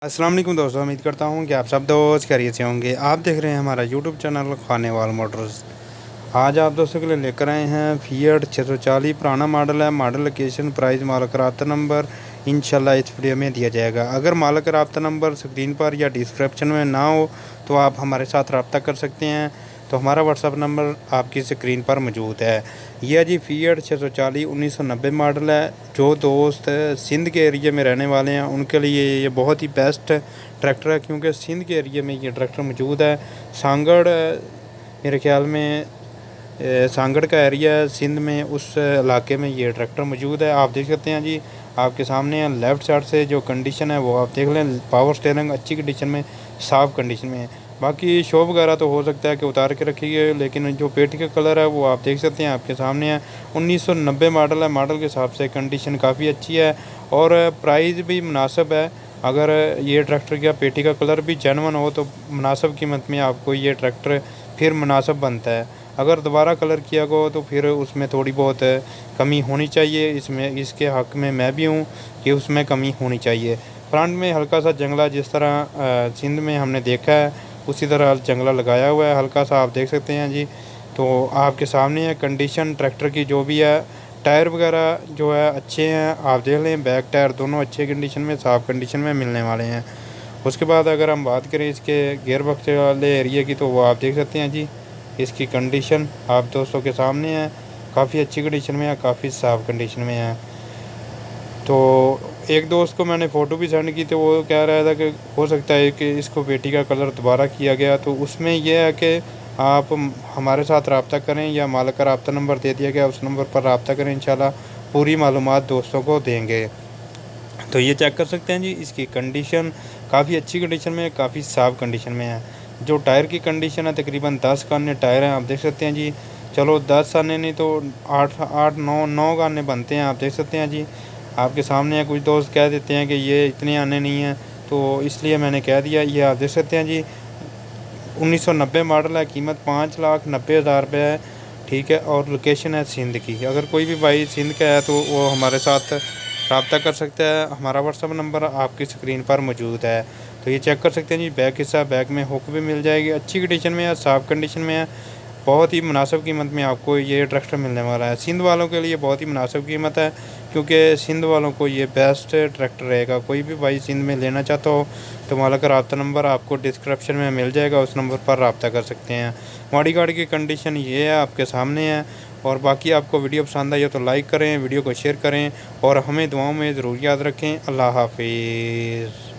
अस्सलाम वालेकुम दोस्तों, उम्मीद करता हूँ कि आप सब दोस्त खैरियत से होंगे। आप देख रहे हैं हमारा यूट्यूब चैनल खानेवाल मोटर्स। आज आप दोस्तों के लिए लेकर आए हैं फिएट 640। पुराना मॉडल है। मॉडल, लोकेशन, प्राइस, मालिक राब्ता नंबर इंशाल्लाह इस वीडियो में दिया जाएगा। अगर मालिक राब्ता नंबर स्क्रीन पर या डिस्क्रिप्शन में ना हो तो आप हमारे साथ रब्ता कर सकते हैं। तो हमारा व्हाट्सअप नंबर आपकी स्क्रीन पर मौजूद है। यह जी फिएट 640 1990 मॉडल है। जो दोस्त सिंध के एरिया में रहने वाले हैं उनके लिए ये बहुत ही बेस्ट ट्रैक्टर है, क्योंकि सिंध के एरिया में ये ट्रैक्टर मौजूद है। सांगड़ मेरे ख्याल में सांगड़ का एरिया है सिंध में, उस इलाके में ये ट्रैक्टर मौजूद है। आप देख सकते हैं जी, आपके सामने है। लेफ़्ट साइड से जो कंडीशन है वो आप देख लें। पावर स्टीयरिंग अच्छी कंडीशन में, साफ़ कंडीशन में है। बाकी शो वगैरह तो हो सकता है कि उतार के रखी गई, लेकिन जो पेटी का कलर है वो आप देख सकते हैं, आपके सामने है। 1990 मॉडल है। मॉडल के हिसाब से कंडीशन काफ़ी अच्छी है और प्राइस भी मुनासिब है। अगर ये ट्रैक्टर का पेटी का कलर भी जेन्युइन हो तो मुनासिब कीमत में आपको ये ट्रैक्टर फिर मुनासिब बनता है। अगर दोबारा कलर किया गया हो तो फिर उसमें थोड़ी बहुत कमी होनी चाहिए। इसमें इसके हक़ में मैं भी हूँ कि उसमें कमी होनी चाहिए। फ्रंट में हल्का सा जंगला, जिस तरह सिंध में हमने देखा है उसी तरह जंगला लगाया हुआ है हल्का सा, आप देख सकते हैं जी। तो आपके सामने है कंडीशन ट्रैक्टर की जो भी है। टायर वगैरह जो है अच्छे हैं, आप देख लें। बैक टायर दोनों अच्छे कंडीशन में, साफ़ कंडीशन में मिलने वाले हैं। उसके बाद अगर हम बात करें इसके गियर बॉक्स वाले एरिया की तो वो आप देख सकते हैं जी। इसकी कंडीशन आप दोस्तों के सामने है। काफ़ी अच्छी कंडीशन में है, काफ़ी साफ़ कंडीशन में है। तो एक दोस्त को मैंने फ़ोटो भी सेंड की, तो वो कह रहा था कि हो सकता है कि इसको पेटी का कलर दोबारा किया गया। तो उसमें यह है कि आप हमारे साथ रब्ता करें या मालिक का रब्ता नंबर दे दिया गया, उस नंबर पर रब्ता करें। इंशाल्लाह पूरी मालूमात दोस्तों को देंगे। तो ये चेक कर सकते हैं जी, इसकी कंडीशन काफ़ी अच्छी कंडीशन में है, काफ़ी साफ़ कंडीशन में है। जो टायर की कंडीशन है तकरीबन 10 गाने टायर हैं, आप देख सकते हैं जी। चलो 10 आने नहीं तो 8 9 गाने बनते हैं, आप देख सकते हैं जी। आपके सामने है। कुछ दोस्त कह देते हैं कि ये इतने आने नहीं हैं, तो इसलिए मैंने कह दिया। ये आप देख सकते हैं जी, 1990 मॉडल है। कीमत 5,90,000 रुपये है, ठीक है। और लोकेशन है सिंध की। अगर कोई भी भाई सिंध का है तो वो हमारे साथ रब्ता कर सकता है। हमारा व्हाट्सअप नंबर आपकी स्क्रीन पर मौजूद है। तो ये चेक कर सकते हैं जी। बैक हिस्सा, बैक में हुक भी मिल जाएगी, अच्छी कंडीशन में है, साफ़ कंडीशन में है। बहुत ही मुनासिब कीमत में आपको ये ट्रैक्टर मिलने वाला है। सिंध वालों के लिए बहुत ही मुनासिब कीमत है, क्योंकि सिंध वालों को ये बेस्ट ट्रैक्टर रहेगा। कोई भी भाई सिंध में लेना चाहता हो तो मालिक का रब्ता नंबर आपको डिस्क्रिप्शन में मिल जाएगा, उस नंबर पर रब्ता कर सकते हैं। हमारी गाड़ी की कंडीशन ये है, आपके सामने है। और बाकी आपको वीडियो पसंद आई हो तो लाइक करें, वीडियो को शेयर करें और हमें दुआओं में ज़रूर याद रखें। अल्लाह हाफिज़।